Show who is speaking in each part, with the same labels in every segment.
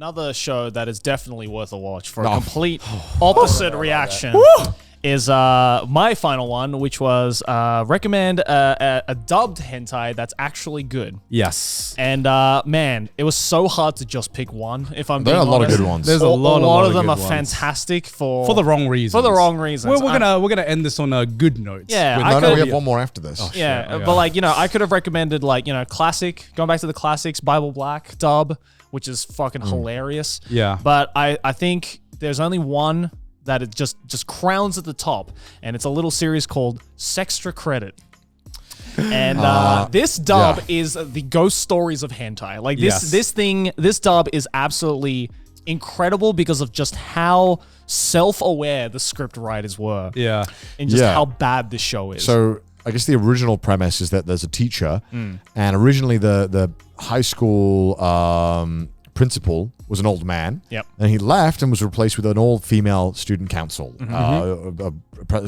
Speaker 1: Another show that is definitely worth a watch for a complete opposite reaction is my final one, which was recommend a dubbed hentai that's actually good.
Speaker 2: Yes.
Speaker 1: And man, it was so hard to just pick one. If I'm being honest,
Speaker 3: there are a lot of good ones.
Speaker 2: There's a
Speaker 1: lot of them
Speaker 2: good
Speaker 1: are
Speaker 2: ones.
Speaker 1: fantastic for
Speaker 2: the wrong reasons.
Speaker 1: For the wrong reasons.
Speaker 2: We're gonna end this on a good note.
Speaker 1: Yeah,
Speaker 3: No, we have one more after this.
Speaker 2: Oh,
Speaker 1: yeah,
Speaker 2: shit.
Speaker 1: but like, you know, I could have recommended like, you know, classic, going back to the classics, Bible Black dub, which is fucking hilarious.
Speaker 2: Yeah.
Speaker 1: But I think there's only one that it just crowns at the top, and it's a little series called Sextra Credit. And this dub is the ghost stories of hentai. Like this dub is absolutely incredible because of just how self-aware the script writers were.
Speaker 2: Yeah.
Speaker 1: And just how bad this show is.
Speaker 3: So I guess the original premise is that there's a teacher, and originally the high school principal was an old man.
Speaker 1: Yep.
Speaker 3: And he left and was replaced with an all-female student council,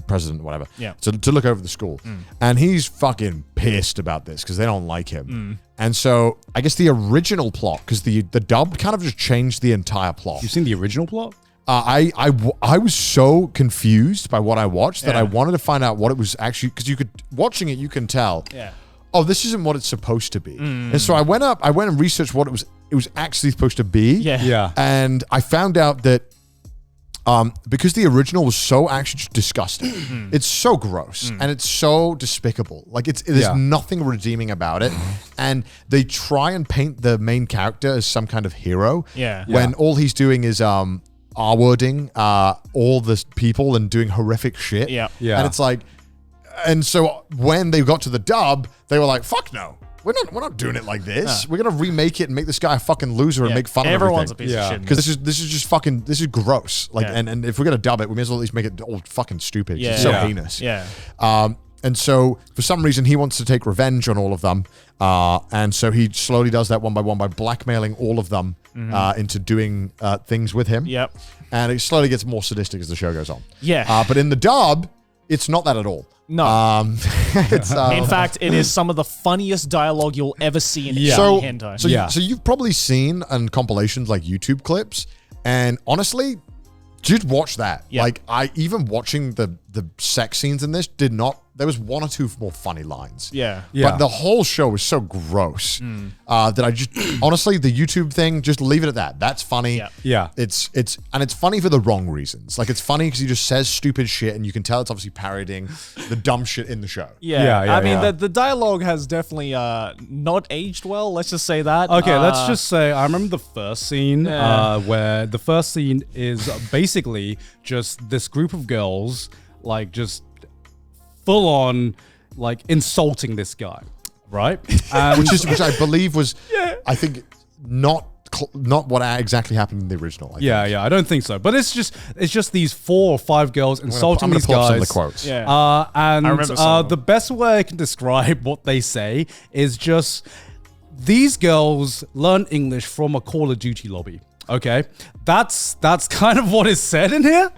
Speaker 3: president, whatever.
Speaker 1: Yeah.
Speaker 3: To look over the school. And he's fucking pissed about this because they don't like him. And so I guess the original plot, because the dub kind of just changed the entire plot.
Speaker 2: You've seen the original plot?
Speaker 3: I was so confused by what I watched that I wanted to find out what it was actually, because watching it, you can tell.
Speaker 1: Yeah.
Speaker 3: Oh, this isn't what it's supposed to be. And so I went and researched what it was actually supposed to be.
Speaker 1: Yeah.
Speaker 2: Yeah.
Speaker 3: And I found out that because the original was so actually just disgusting, it's so gross and it's so despicable. Like there's nothing redeeming about it. And they try and paint the main character as some kind of hero.
Speaker 1: Yeah.
Speaker 3: When all he's doing is R-wording all the people and doing horrific shit.
Speaker 1: Yeah.
Speaker 2: Yeah.
Speaker 3: And it's like, and so when they got to the dub, they were like, "Fuck no, we're not doing it like this. We're gonna remake it and make this guy a fucking loser and make fun of
Speaker 1: everyone's
Speaker 3: everything."
Speaker 1: a piece of shit.
Speaker 3: Because this is just fucking, this is gross. Like, and if we're gonna dub it, we may as well at least make it all fucking stupid.
Speaker 1: Yeah.
Speaker 3: It's so heinous.
Speaker 1: Yeah.
Speaker 3: And so for some reason he wants to take revenge on all of them. And so he slowly does that one by one by blackmailing all of them into doing things with him.
Speaker 1: Yep.
Speaker 3: And it slowly gets more sadistic as the show goes on.
Speaker 1: Yeah.
Speaker 3: But in the dub, it's not that at all.
Speaker 1: No.
Speaker 3: It's
Speaker 1: In fact, it is some of the funniest dialogue you'll ever see in any hentai.
Speaker 3: So you've probably seen on compilations like YouTube clips, and honestly, just watch that.
Speaker 1: Yeah.
Speaker 3: Like even watching the sex scenes in this did not. There was one or two more funny lines.
Speaker 1: Yeah.
Speaker 3: But the whole show was so gross that I just honestly the YouTube thing, just leave it at that. That's funny.
Speaker 1: Yeah.
Speaker 2: Yeah.
Speaker 3: It's funny for the wrong reasons. Like it's funny because he just says stupid shit, and you can tell it's obviously parodying the dumb shit in the show.
Speaker 1: Yeah. I mean, the dialogue has definitely not aged well. Let's just say that.
Speaker 2: Okay, let's just say I remember the first scene where the first scene is basically just this group of girls like just full on like insulting this guy, right?
Speaker 3: Which I believe was, I think, not what exactly happened in the original.
Speaker 2: I don't think so. But it's just these 4 or 5 girls insulting these guys.
Speaker 3: Some of the quotes.
Speaker 1: Yeah.
Speaker 2: And
Speaker 1: I remember some of them.
Speaker 2: the best way I can describe what they say is just these girls learn English from a Call of Duty lobby. Okay, that's kind of what is said in here.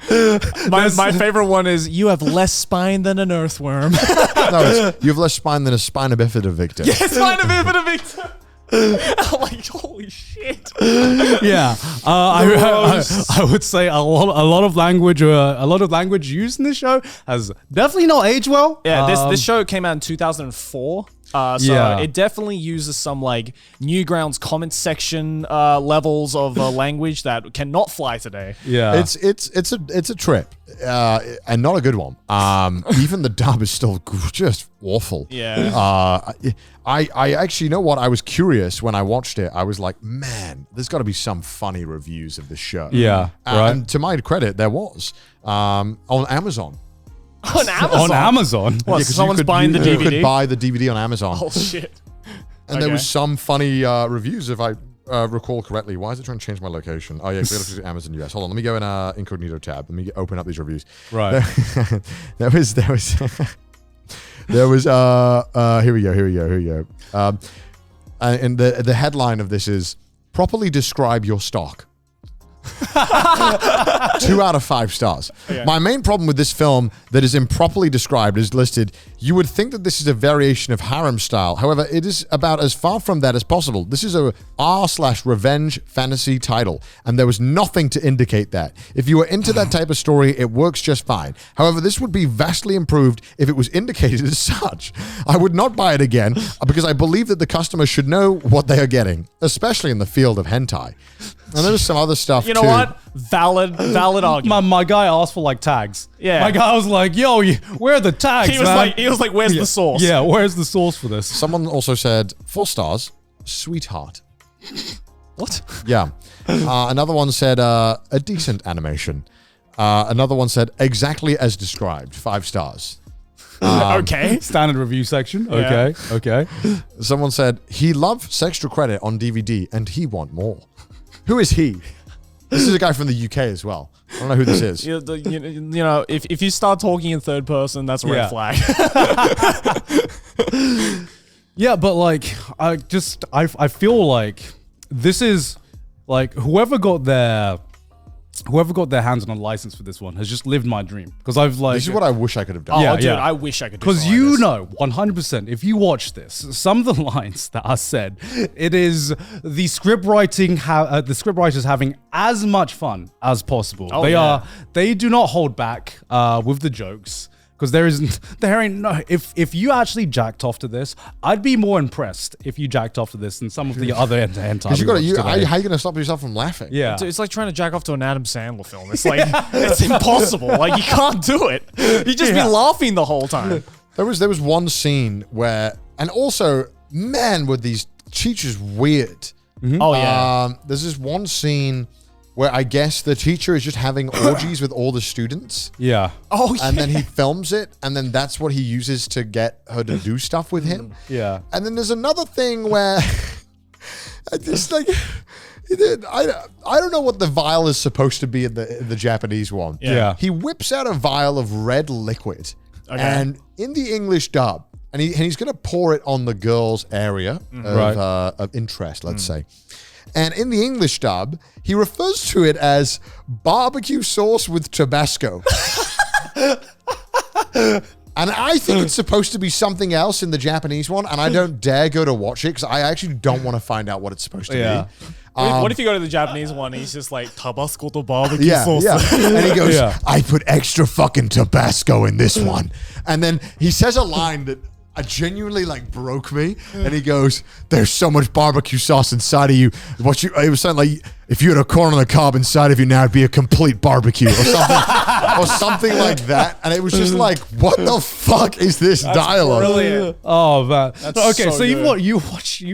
Speaker 1: My favorite one is, "You have less spine than an earthworm."
Speaker 3: No, you have less spine than a spina bifida victim.
Speaker 1: Yeah, spine bifida victim. I'm like, holy shit.
Speaker 2: Yeah, I would say a lot of language used in this show has definitely not aged well.
Speaker 1: Yeah, this show came out in 2004. So it definitely uses some like Newgrounds comment section levels of language that cannot fly today.
Speaker 2: Yeah,
Speaker 3: it's a trip, and not a good one. Even the dub is still just awful.
Speaker 1: Yeah.
Speaker 3: I actually, you know what? I was curious when I watched it. I was like, man, there's got to be some funny reviews of this show.
Speaker 2: Yeah, right.
Speaker 3: And to my credit, there was on Amazon.
Speaker 1: On Amazon?
Speaker 2: On Amazon?
Speaker 1: What,
Speaker 3: Yeah,
Speaker 1: someone's buying the
Speaker 3: You
Speaker 1: DVD?
Speaker 3: could buy the DVD on Amazon.
Speaker 1: Oh, shit.
Speaker 3: And there was some funny reviews, if I recall correctly. Why is it trying to change my location? Oh, yeah, because we have to Amazon US. Hold on, let me go in incognito tab. Let me open up these reviews.
Speaker 2: Right.
Speaker 3: There was here we go. And the headline of this is, "Properly describe your stock." 2 out of 5 stars. My main problem with this film that is improperly described is listed. You would think that this is a variation of harem style. However, it is about as far from that as possible. This is a R/revenge fantasy title, and there was nothing to indicate that. If you are into that type of story, it works just fine. However, this would be vastly improved if it was indicated as such. I would not buy it again because I believe that the customer should know what they are getting, especially in the field of hentai. And there's some other stuff,
Speaker 1: You know
Speaker 3: too.
Speaker 1: what? Valid argument.
Speaker 2: My guy asked for like tags.
Speaker 1: Yeah.
Speaker 2: My guy was like, "Yo, where are the tags?"
Speaker 1: He was like, "Where's the source?"
Speaker 2: Yeah, where's the source for this?
Speaker 3: Someone also said 4 stars, sweetheart.
Speaker 1: What?
Speaker 3: Yeah. Another one said a decent animation. Another one said exactly as described, 5 stars.
Speaker 1: Okay.
Speaker 2: Standard review section. Okay, okay.
Speaker 3: Someone said he loves Extra Credit on DVD and he want more. Who is he? This is a guy from the UK as well. I don't know who this is.
Speaker 1: You know, if you start talking in third person, that's a red flag.
Speaker 2: Yeah, but like, I feel like this is like whoever got their hands on a license for this one has just lived my dream, because I've like,
Speaker 3: This is what I wish I could have done.
Speaker 1: Oh, dude, I wish I could do
Speaker 2: because
Speaker 1: something like
Speaker 2: you
Speaker 1: this.
Speaker 2: know 100% if you watch this, some of the lines that are said, it is the script writers having as much fun as possible.
Speaker 1: Oh,
Speaker 2: They do not hold back with the jokes. Because there ain't no, if you actually jacked off to this, I'd be more impressed if you jacked off to this than some of the other hentai.
Speaker 3: Because how are you going to stop yourself from laughing?
Speaker 2: Yeah.
Speaker 1: It's like trying to jack off to an Adam Sandler film. It's like, it's impossible. Like, you can't do it. You just be laughing the whole time.
Speaker 3: There was one scene where, and also, man, were these teachers weird.
Speaker 1: Oh, yeah.
Speaker 3: There's this one scene where I guess the teacher is just having orgies with all the students.
Speaker 2: Yeah.
Speaker 1: Oh, yeah.
Speaker 3: And then he films it, and then that's what he uses to get her to do stuff with him.
Speaker 2: Yeah.
Speaker 3: And then there's another thing where I just like, I don't know what the vial is supposed to be in the Japanese one.
Speaker 2: Yeah.
Speaker 3: He whips out a vial of red liquid, and in the English dub, and he's going to pour it on the girl's area of interest, let's say. And in the English dub, he refers to it as barbecue sauce with Tabasco. And I think it's supposed to be something else in the Japanese one, and I don't dare go to watch it because I actually don't want to find out what it's supposed to be.
Speaker 1: What if you go to the Japanese one and he's just like, Tabasco to barbecue sauce?
Speaker 3: Yeah. And he goes, I put extra fucking Tabasco in this one. And then he says a line that genuinely like broke me, and he goes, "There's so much barbecue sauce inside of you. It was something like if you had a corn on the cob inside of you now, it'd be a complete barbecue or something, or something like that." And it was just like, what the fuck is this dialogue?
Speaker 1: Brilliant.
Speaker 2: Oh man. Okay, so
Speaker 1: good.
Speaker 2: you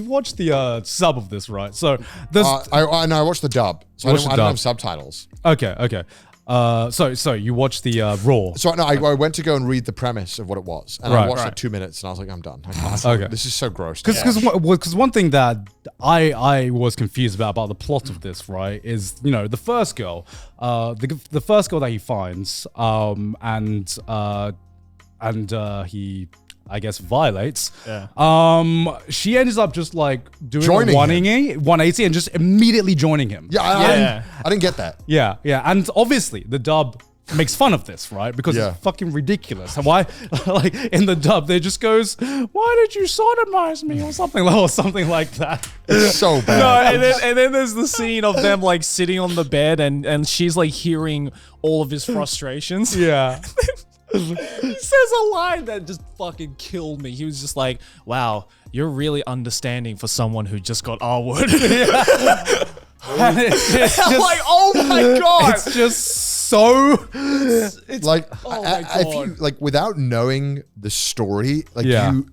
Speaker 2: watched the sub of this, right? So there's
Speaker 3: I watched the dub, so I don't have subtitles.
Speaker 2: okay. So you watched the Raw.
Speaker 3: So no, I went to go and read the premise of what it was, and I watched like 2 minutes, and I was like, I'm done. I can't.
Speaker 2: Okay.
Speaker 3: This is so gross.
Speaker 2: Because one thing that I was confused about the plot of this, right, is the first girl, the first girl that he finds, and he, I guess, violates. Yeah. She ends up just like doing
Speaker 3: Joining
Speaker 2: 180 and just immediately joining him.
Speaker 3: I didn't get that.
Speaker 2: Yeah. And obviously the dub makes fun of this, right? Because it's fucking ridiculous. And why, like in the dub, they just goes, "Why did you sodomize me?" or something like that.
Speaker 3: It's so bad.
Speaker 1: No, and then there's the scene of them like sitting on the bed and she's like hearing all of his frustrations.
Speaker 2: Yeah.
Speaker 1: He says a line that just fucking killed me. He was just like, "Wow, you're really understanding for someone who just got R-word."
Speaker 2: And it's just,
Speaker 1: I'm like, oh my god!
Speaker 2: It's just so
Speaker 3: It's like,
Speaker 1: oh my
Speaker 3: if
Speaker 1: God.
Speaker 3: you, like, without knowing the story, like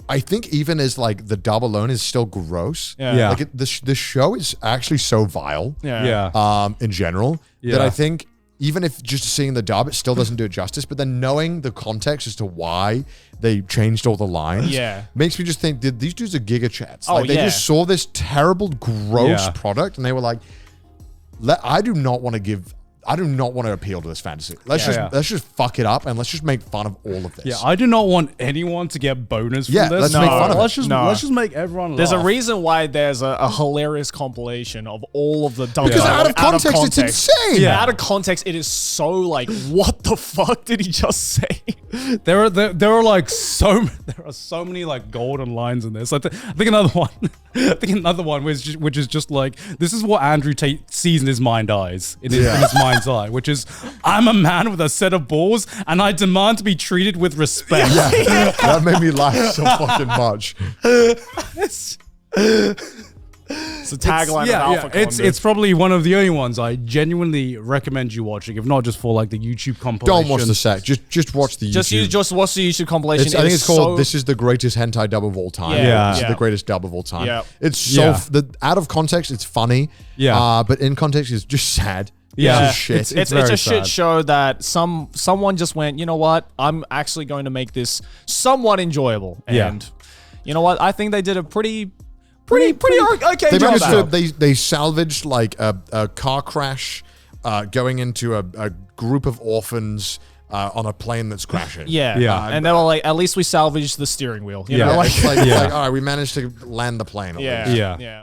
Speaker 3: I think even as like the dub alone is still gross.
Speaker 2: Yeah.
Speaker 3: Like the show is actually so vile.
Speaker 2: yeah.
Speaker 3: In general, that I think even if just seeing the dub, it still doesn't do it justice. But then knowing the context as to why they changed all the lines, makes me just think, did these dudes are giga chats? Like they just saw this terrible, gross product, and they were like, I do not want to give I do not want to appeal to this fantasy. Let's just fuck it up and let's just make fun of all of this.
Speaker 2: Yeah, I do not want anyone to get bonus from this.
Speaker 3: Let's make fun of it.
Speaker 2: Let's just make everyone laugh.
Speaker 1: There's a reason why there's a hilarious compilation of all of the dumb
Speaker 3: Because
Speaker 1: stuff
Speaker 3: out of context, it's insane.
Speaker 1: Yeah. Out of context, it is so like, what the fuck did he just say?
Speaker 2: There are so many like golden lines in this. I think another one which is just like, this is what Andrew Tate sees in his mind's eye, which is, I'm a man with a set of balls and I demand to be treated with respect.
Speaker 3: Yeah. That made me laugh so fucking much.
Speaker 1: It's a tagline of Alpha Content.
Speaker 2: It's probably one of the only ones I genuinely recommend you watching, if not just for like the YouTube compilation.
Speaker 3: Don't watch the sec. Just watch the YouTube.
Speaker 1: Just watch the YouTube compilation.
Speaker 3: I think it's called "This is the greatest hentai dub of all time." This is the greatest dub of all time.
Speaker 1: Yeah.
Speaker 3: It's so out of context, it's funny. Yeah. But in context, it's just sad.
Speaker 1: Yeah,
Speaker 3: it's shit.
Speaker 1: It's a shit show that someone just went, you know what? I'm actually going to make this somewhat enjoyable. And you know what? I think they did a pretty okay job.
Speaker 3: They salvaged like a car crash going into a group of orphans on a plane that's crashing.
Speaker 1: And they were like, at least we salvaged the steering wheel. You know,
Speaker 3: it's like, all right, we managed to land the plane.
Speaker 1: Yeah.